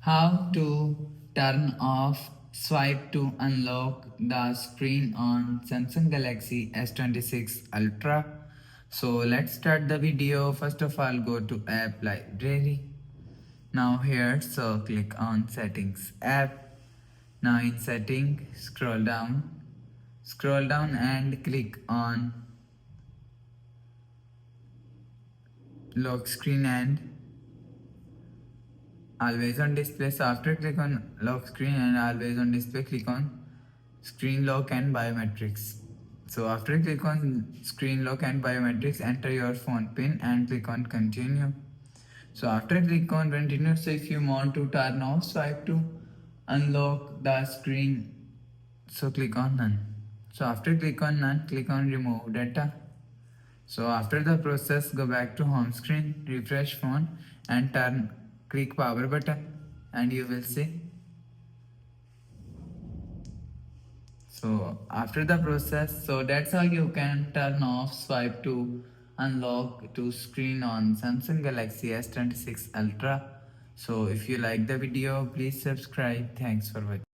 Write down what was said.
How to turn off swipe to unlock the screen on Samsung Galaxy S26 Ultra. So let's start the video. First of all, go to app library. Now here, so click on settings app. Now in setting, scroll down and click on lock screen and always on display. So after click on lock screen and always on display, click on screen lock and biometrics. So after click on screen lock and biometrics, enter your phone pin and click on continue. So after click on continue, so if you want to turn off swipe to unlock the screen, so click on none. So after click on none, click on remove data. So after the process, go back to home screen, refresh phone and click power button and you will see. So after the process, so that's how you can turn off swipe to unlock to screen on Samsung Galaxy S26 Ultra. So if you like the video, please subscribe. Thanks for watching.